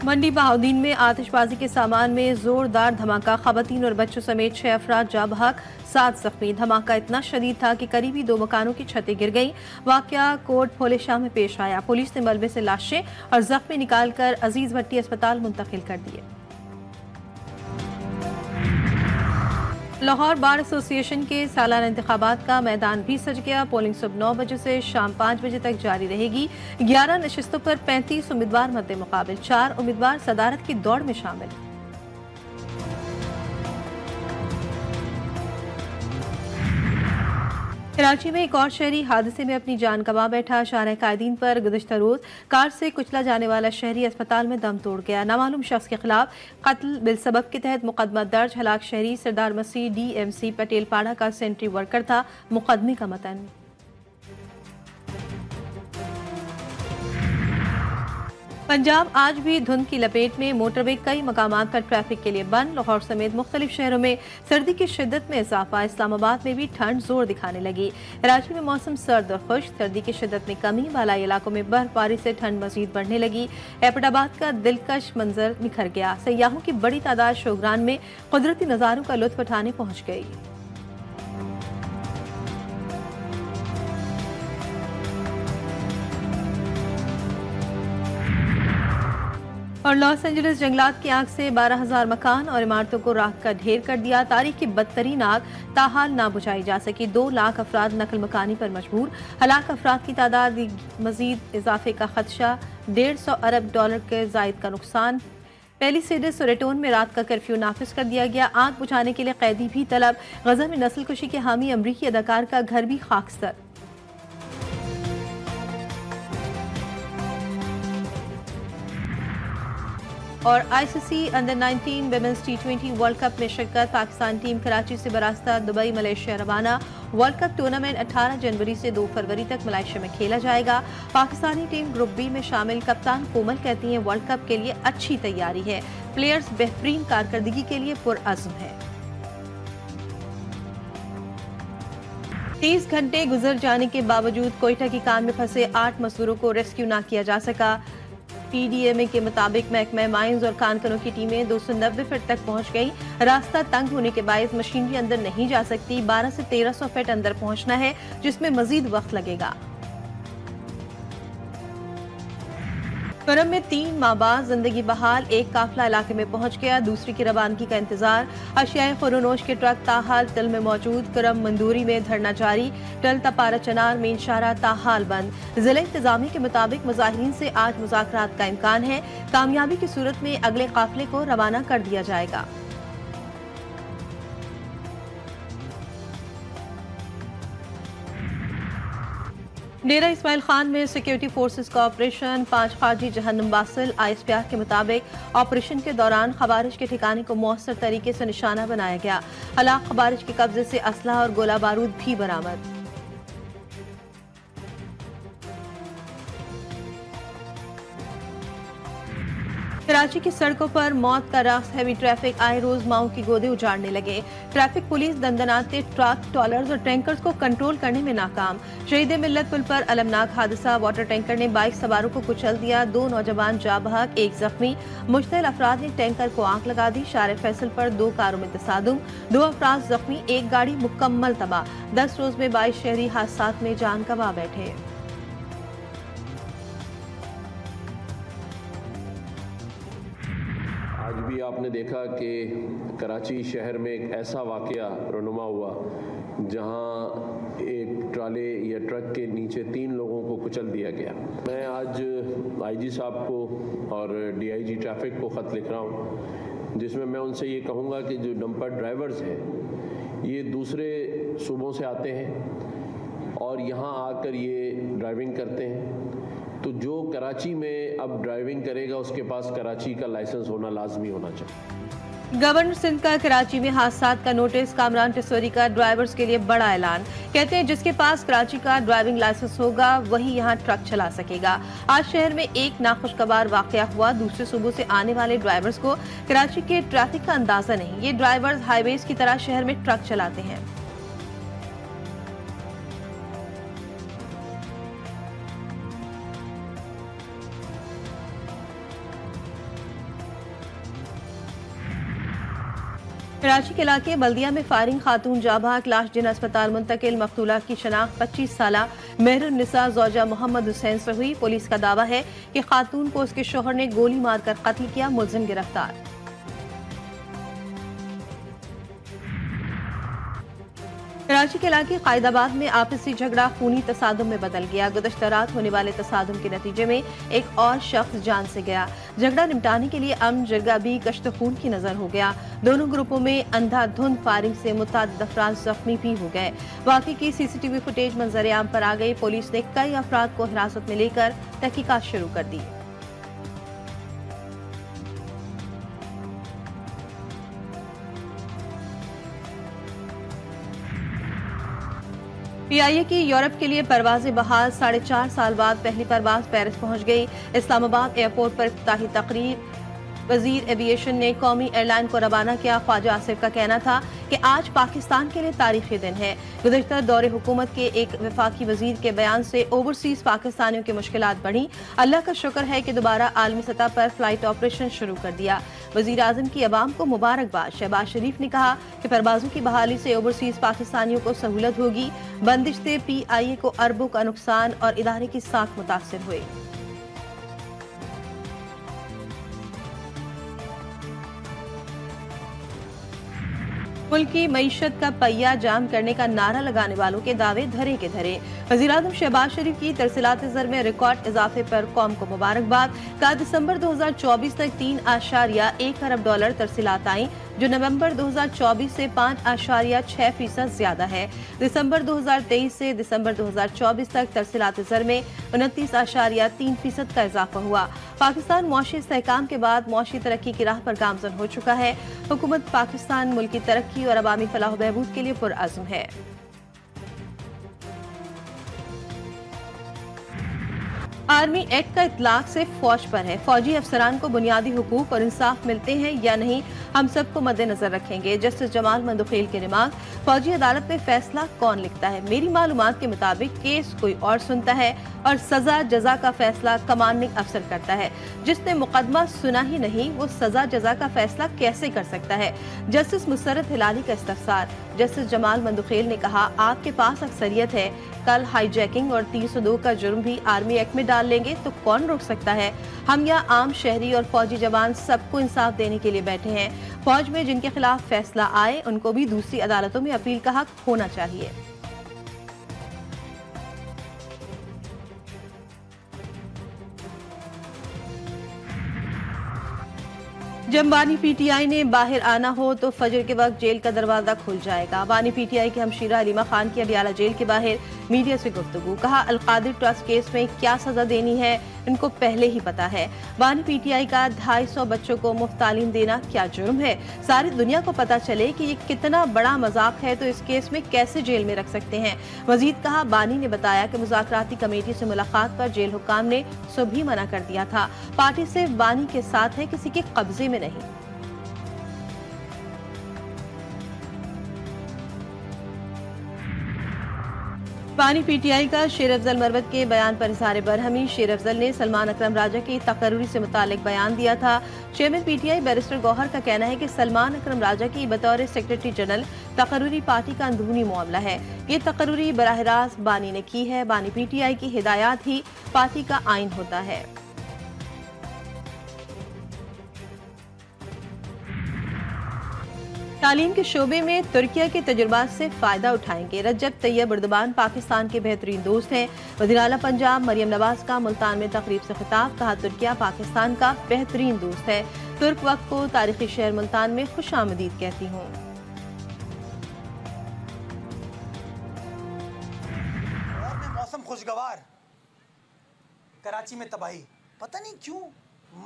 मंडी बहाउद्दीन में आतिशबाजी के सामान में जोरदार धमाका, खवातीन और बच्चों समेत 6 अफराद जाँ बहक, 7 जख्मी। धमाका इतना शदीद था कि करीबी 2 मकानों की छतें गिर गईं। वाकया कोट फोले शाह में पेश आया। पुलिस ने मलबे से लाशें और जख्मी निकालकर अजीज भट्टी अस्पताल मुंतकिल कर दिए। लाहौर बार एसोसिएशन के सालाना इंतखाबात का मैदान भी सज गया। पोलिंग सुबह 9 बजे से शाम 5 बजे तक जारी रहेगी। 11 नशिस्तों पर 35 उम्मीदवार मद्दे मुकाबिल, 4 उम्मीदवार सदारत की दौड़ में शामिल। कराची में एक और शहरी हादसे में अपनी जान गंवा बैठा। शाहराह कायदीन पर गुज़िश्ता रोज कार से कुचला जाने वाला शहरी अस्पताल में दम तोड़ गया। नामालूम शख्स के खिलाफ कत्ल बिलसबब के तहत मुकदमा दर्ज। हलाक शहरी सरदार मसीह DMC पटेल पाड़ा का सेंट्री वर्कर था। मुकदमे का मतन पंजाब आज भी धुंध की लपेट में। मोटरवे कई मकामात पर ट्रैफिक के लिए बंद। लाहौर समेत मुख्तलिफ शहरों में सर्दी की शिद्दत में इजाफा। इस्लामाबाद में भी ठंड जोर दिखाने लगी। कराची में मौसम सर्द और खुश्क, सर्दी की शिद्दत में कमी। बालाई इलाकों में बर्फबारी से ठंड मजीद बढ़ने लगी। एबटाबाद का दिलकश मंजर निखर गया। सयाहों की बड़ी तादाद शोग्रान में कुदरती नज़ारों का लुत्फ उठाने पहुंच गई। और लॉस एंजलिस जंगलात की आग से 12,000 मकान और इमारतों को राख का ढेर कर दिया। तारीख की बदतरीन आग ताहाल ना बुझाई जा सकी। 2 लाख अफराद नकल मकानी पर मजबूर। हलाक अफराद की तादाद मजीद इजाफे का खदशा। $150 अरब के जायद का नुकसान। पेलिसेडस और रेटोन में रात का कर्फ्यू नाफिज कर दिया गया। आग बुझाने के लिए कैदी भी तलब। गजा में नस्ल कुशी के हामी अमरीकी अदाकार का घर भी खाकस्तर। और ICC under 19 women's T20 world cup में शिरकत। पाकिस्तान टीम कराची से बरास्ता दुबई मलेशिया रवाना। वर्ल्ड कप टूर्नामेंट 18 जनवरी से 2 फरवरी तक मलेशिया में खेला जाएगा। पाकिस्तानी टीम ग्रुप बी में शामिल। कप्तान कोमल कहती हैं वर्ल्ड कप के लिए अच्छी तैयारी है। प्लेयर्स बेहतरीन कारकर्दगी के लिए पुरअज़्म है। 30 घंटे गुजर जाने के बावजूद कोयटा की कान में फंसे 8 मजदूरों को रेस्क्यू ना किया जा सका। PDMA के मुताबिक महकमा माइंस और कानकनों की टीमें 290 फीट तक पहुंच गई। रास्ता तंग होने के बायस मशीनरी अंदर नहीं जा सकती। 1200 से 1300 फीट अंदर पहुंचना है, जिसमें मजीद वक्त लगेगा। करम में 3 माह बाद जिंदगी बहाल। एक काफिला इलाके में पहुंच गया, दूसरी की रवानगी का इंतजार। अशियाए खुरोनोश के ट्रक ताहाल टल में मौजूद। करम मंदूरी में धरना जारी। टल तपारा चनार मेन शाहरा ताहाल बंद। जिला इंतजामी के मुताबिक मुजाहिरीन से आज मुज़ाकरात का इम्कान है। कामयाबी की सूरत में अगले काफिले को रवाना कर दिया जाएगा। डेरा इस्माइल खान में सिक्योरिटी फोर्सेस का ऑपरेशन। 5 खारजी जहन्नम वासिल। ISPR के मुताबिक ऑपरेशन के दौरान खवारिज के ठिकाने को मौसर तरीके से निशाना बनाया गया। हलाक खवारिज के कब्जे से असलहा और गोला बारूद भी बरामद। कराची की सड़कों पर मौत का रक्स। हैवी ट्रैफिक आए रोज माओ की गोदे उजाड़ने लगे। ट्रैफिक पुलिस दंदनाते ट्रक, ट्रॉलर्स और टैंकर्स को कंट्रोल करने में नाकाम। शहीद मिल्लत पुल पर अलमनाक हादसा। वाटर टैंकर ने बाइक सवारों को कुचल दिया। 2 नौजवान जाँ बहक, 1 जख्मी। मुश्तइल अफराद ने टैंकर को आग लगा दी। शारे फैसल पर 2 कारों में तसादुम, 2 अफराद जख्मी, 1 गाड़ी मुकम्मल तबाह। 10 रोज में 22 शहरी हादसात में जान गंवा बैठे। आज भी आपने देखा कि कराची शहर में एक ऐसा वाक़या रुनुमा हुआ जहां एक ट्राले या ट्रक के नीचे 3 लोगों को कुचल दिया गया। मैं आज IG साहब को और DIG ट्रैफिक को ख़त लिख रहा हूं, जिसमें मैं उनसे ये कहूँगा कि जो डंपर ड्राइवर्स हैं ये दूसरे सूबों से आते हैं और यहाँ आकर ये ड्राइविंग करते हैं, तो जो कराची में अब ड्राइविंग करेगा उसके पास कराची का लाइसेंस होना लाजमी होना चाहिए। गवर्नर सिंध का कराची में हादसात का नोटिस। कामरान टिसोरी का ड्राइवर्स के लिए बड़ा ऐलान। कहते हैं जिसके पास कराची का ड्राइविंग लाइसेंस होगा वही यहाँ ट्रक चला सकेगा। आज शहर में एक नाखुशगवार वाकया हुआ। दूसरे सूबों से आने वाले ड्राइवर्स को कराची के ट्रैफिक का अंदाजा नहीं। ये ड्राइवर्स हाईवेज की तरह शहर में ट्रक चलाते हैं। कराची के इलाके बल्दिया में फायरिंग, खातून जाबाक, लाश जिन अस्पताल मुंतकिल। मकतूला की शनाख्त 25 साला मेहरुन्निसा ज़ौजा मोहम्मद हुसैन से हुई। पुलिस का दावा है कि खातून को उसके शोहर ने गोली मारकर कत्ल किया। मुलजिम गिरफ्तार। कराची के इलाके कायदाबाद में आपसी झगड़ा खूनी तसादुम में बदल गया। गुज़श्ता रात होने वाले तसादुम के नतीजे में एक और शख्स जान से गया। झगड़ा निपटाने के लिए अमन जरगा भी कश्त खून की नजर हो गया। दोनों ग्रुपों में अंधाधुंध फायरिंग से मुतअद्दिद अफराद जख्मी भी हो गए। वाक़े की सीसीटीवी फुटेज मंजर आम पर आ गई। पुलिस ने कई अफराद को हिरासत में लेकर तहकीकात शुरू कर दी। PIA की यूरोप के लिए परवाज़ें बहाल। 4.5 साल बाद पहली परवाज़ पेरिस पहुंच गई। इस्लामाबाद एयरपोर्ट पर इफ्तिताही तकरीब। वजीर एविएशन ने कौमी एयरलाइन को रवाना किया। ख्वाजा आसिफ का कहना था कि आज पाकिस्तान के लिए तारीखी दिन है। गुज़श्ता दौरे हुकूमत के एक वफाकी वजीर के बयान से ओवरसीज पाकिस्तानियों की मुश्किलात बढ़ी। अल्लाह का शुक्र है कि दोबारा आलमी सतह पर फ्लाइट ऑपरेशन शुरू कर दिया। वजीर आजम की अवाम को मुबारकबाद। शहबाज शरीफ ने कहा कि परवाजों की बहाली से ओवरसीज पाकिस्तानियों को सहूलत होगी। बंदिश से PIA को अरबों का नुकसान और इदारे की साख मुतासिर हुए। मुल्क की मईशत का पहिया जाम करने का नारा लगाने वालों के दावे धरे के धरे। वज़ीर-ए-आज़म शहबाज शरीफ की तरसीलात ज़र में रिकॉर्ड इजाफे पर कौम को मुबारकबाद। का दिसंबर 2024 तक $3.1 अरब तरसीलात आई, जो नवंबर 2024 से 5.6% ज्यादा है। दिसंबर 2023 से दिसंबर 2024 तक तरसीलात ज़र में 29.3% का इजाफा हुआ। पाकिस्तान मुआशी इस्तेहकाम के बाद मुआशी तरक्की की राह पर गामजन हो चुका है। हुकूमत पाकिस्तान मुल्क की तरक्की और अवामी फलाह बहबूद के लिए पुरअज़्म है। आर्मी एक्ट का इतलाक सिर्फ फौज पर है। फौजी अफसरान को बुनियादी हुकूक और इंसाफ मिलते हैं या नहीं, हम सबको मद्देनजर रखेंगे। जस्टिस जमाल मंदुखेल के रिमार्क। फौजी अदालत में फैसला कौन लिखता है? मेरी मालूमात के मुताबिक केस कोई और सुनता है और सजा जजा का फैसला कमांडिंग अफसर करता है। जिसने मुकदमा सुना ही नहीं, वो सजा जजा का फैसला कैसे कर सकता है? जस्टिस मुसर्रत हिलाली का इस्तफसार। जस्टिस जमाल मंदुखेल ने कहा, आपके पास अक्सरियत है, कल हाईजैकिंग और 302 का जुर्म भी आर्मी एक्ट में डाल लेंगे तो कौन रोक सकता है? हम यहाँ आम शहरी और फौजी जवान सबको इंसाफ देने के लिए बैठे हैं। फौज में जिनके खिलाफ फैसला आए उनको भी दूसरी अदालतों में अपील का हक होना चाहिए। जब बानी PTI ने बाहर आना हो तो फजर के वक्त जेल का दरवाजा खुल जाएगा। बानी PTI की हमशीरा हलीमा खान की अडियाला जेल के बाहर मीडिया से गुफ्तगू। कहा, अलकादिर ट्रस्ट केस में क्या सजा देनी है इनको पहले ही पता है। बानी PTI का 250 बच्चों को मुफ्त तालीम देना क्या जुर्म है? सारी दुनिया को पता चले कि ये कितना बड़ा मजाक है तो इस केस में कैसे जेल में रख सकते हैं? मजीद कहा, बानी ने बताया कि मुज़ाकराती कमेटी से मुलाकात पर जेल हुक्काम ने सुबह ही मना कर दिया था। पार्टी सिर्फ बानी के साथ है, किसी के कब्जे में नहीं। बानी PTI का शेर अफजल मरवत के बयान पर इज़हार बरहमी। शेर अफजल ने सलमान अकरम राजा की तकर्री से मुतालिक बयान दिया था। चेयरमैन PTI बैरिस्टर गौहर का कहना है कि सलमान अकरम राजा की बतौर सेक्रेटरी जनरल तकर्री पार्टी का अंदरूनी मामला है। ये तकर्री बराह रास्त बानी ने की है। बानी PTI की हिदायत ही पार्टी का आइन होता है। तालीम के शोबे में तुर्किया के तजुर्बात से फायदा उठाएंगे। रजब तैयब एर्दोगान पाकिस्तान के बेहतरीन दोस्त हैं। वज़ीर आला पंजाब मरियम नवाज का मुल्तान में तकरीब से खिताब। कहा, तुर्किया पाकिस्तान का बेहतरीन दोस्त है। तुर्क वक्त को तारीखी शहर मुल्तान में खुशामदीद कहती हूँ। मौसम खुशगवार, कराची में तबाही। पता नहीं क्यों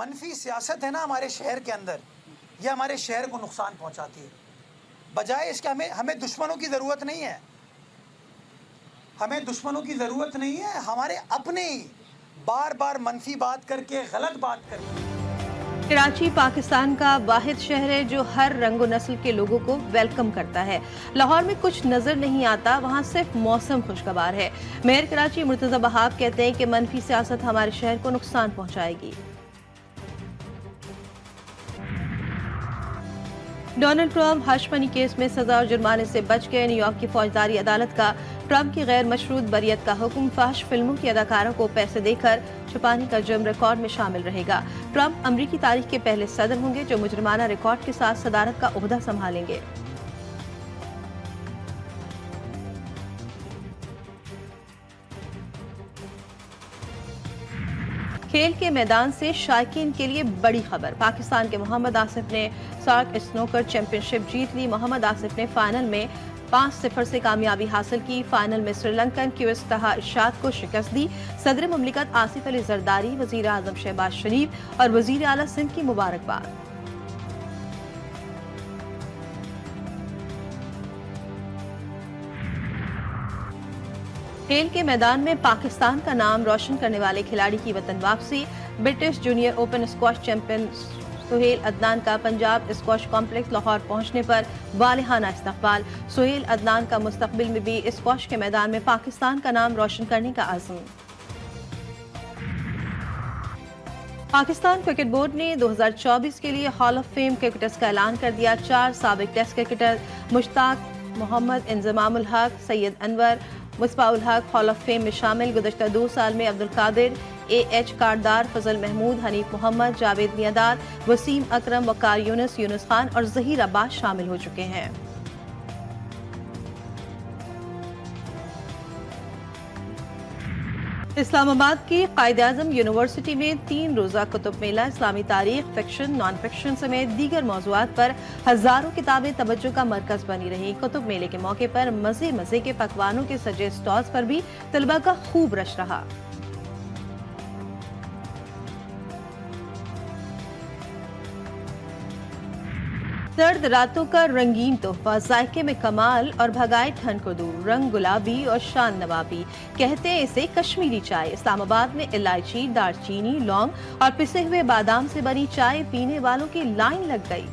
मनफी सियासत है ना हमारे शहर के अंदर, यह हमारे शहर को नुकसान पहुंचाती है। बजाय इसके हमें दुश्मनों की ज़रूरत नहीं है। हमें दुश्मनों की ज़रूरत नहीं है। हमारे अपने ही बार बार मनफी बात करके, गलत बात करके। कराची पाकिस्तान का वाहिद शहर है जो हर रंग और नस्ल के लोगों को वेलकम करता है। लाहौर में कुछ नजर नहीं आता, वहाँ सिर्फ मौसम खुशगवार है। मेयर कराची मुर्तज़ा बहाब कहते हैं कि मनफी सियासत हमारे शहर को नुकसान पहुँचाएगी। Donald Trump hush money case में सजा और जुर्माने से बच गए। न्यूयॉर्क की फौजदारी अदालत का ट्रंप की गैर मशरूत बरियत का हुक्म। फहश फिल्मों की अदाकारों को पैसे देकर छुपाने का जुर्म रिकॉर्ड में शामिल रहेगा। ट्रंप अमरीकी तारीख के पहले सदर होंगे जो मुजरिमाना रिकॉर्ड के साथ सदारत का ओहदा संभालेंगे। खेल के मैदान से शायकीन के लिए बड़ी खबर। पाकिस्तान के मोहम्मद आसिफ ने सार्क स्नूकर चैंपियनशिप जीत ली। मोहम्मद आसिफ ने फाइनल में 5-0 से कामयाबी हासिल की। फाइनल में श्रीलंकन क्यूस्ताहा इरशाद को शिकस्त दी। सदर मुमलिकत आसिफ अली जरदारी, वजीर आजम शहबाज शरीफ और वजीर आला सिंध की मुबारकबाद। खेल के मैदान में पाकिस्तान का नाम रोशन करने वाले खिलाड़ी की वतन वापसी। British junior open squash champion Suhail Adnan का पंजाब स्क्वॉश कॉम्प्लेक्स लाहौर पहुंचने पर वालिहाना इस्तकबाल। सुहेल अदनान का मुस्तकबिल में भी स्क्वॉश के मैदान में पाकिस्तान का नाम रोशन करने का आज़म। पाकिस्तान क्रिकेट बोर्ड ने 2024 के लिए हॉल ऑफ फेम क्रिकेटर्स का ऐलान कर दिया। 4 साबिक टेस्ट क्रिकेटर मुश्ताक मोहम्मद, इंजमामुल हक, सैयद अनवर, मुस्बाउल हक हॉल ऑफ फेम में शामिल। गुज़श्ता 2 साल में अब्दुल कादिर, AH कारदार, फजल महमूद, हनीफ मोहम्मद, जावेद मियादार, वसीम अकरम, वकार यूनुस, यूनुस खान और जहीर अब्बास शामिल हो चुके हैं। इस्लामाबाद की कायद-ए-आज़म यूनिवर्सिटी में 3 रोज़ा कुतुब मेला इस्लामी तारीख, फिक्शन, नॉन फिक्शन समेत दीगर मौज़ूआत पर हजारों किताबें तवज्जो का मरकज बनी रही। कुतुब मेले के मौके पर मजे मजे के पकवानों के सजे स्टॉल्स पर भी तलबा का खूब रश रहा। सर्द रातों का रंगीन तोहफा, जायके में कमाल और भगाए ठंड को दूर। रंग गुलाबी और शान नवाबी, कहते हैं इसे कश्मीरी चाय। इस्लामाबाद में इलायची, दालचीनी, लौंग और पिसे हुए बादाम से बनी चाय पीने वालों की लाइन लग गई।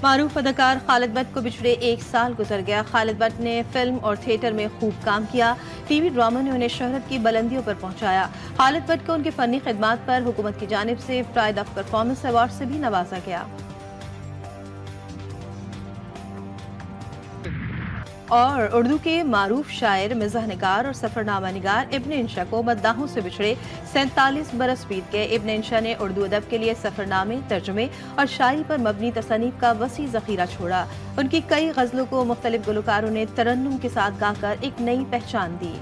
मारूफ अदाकार खालिद भट्ट को बिछड़े 1 साल गुजर गया। खालिद भट्ट ने फिल्म और थिएटर में खूब काम किया। टीवी ड्रामा ने उन्हें शोहरत की बुलंदियों पर पहुंचाया। खालिद भट्ट को उनकी फनी खिदमात पर हुकूमत की जानिब से प्राइड ऑफ परफॉर्मेंस अवार्ड से भी नवाजा गया। और उर्दू के मारूफ शायर, मिज़ाह निगार और सफरनामा निगार इब्न इंशा को मद्दाहों से बिछड़े 47 बरस बीत गए। इब्न इंशा ने उर्दू अदब के लिए सफरनामे, तर्जुमे और शायरी पर मबनी तसनीफ का वसी ज़ख़ीरा छोड़ा। उनकी कई गज़लों को मुख्तलिफ गुलकारों ने तरन्नुम के साथ गाकर एक नई पहचान दी।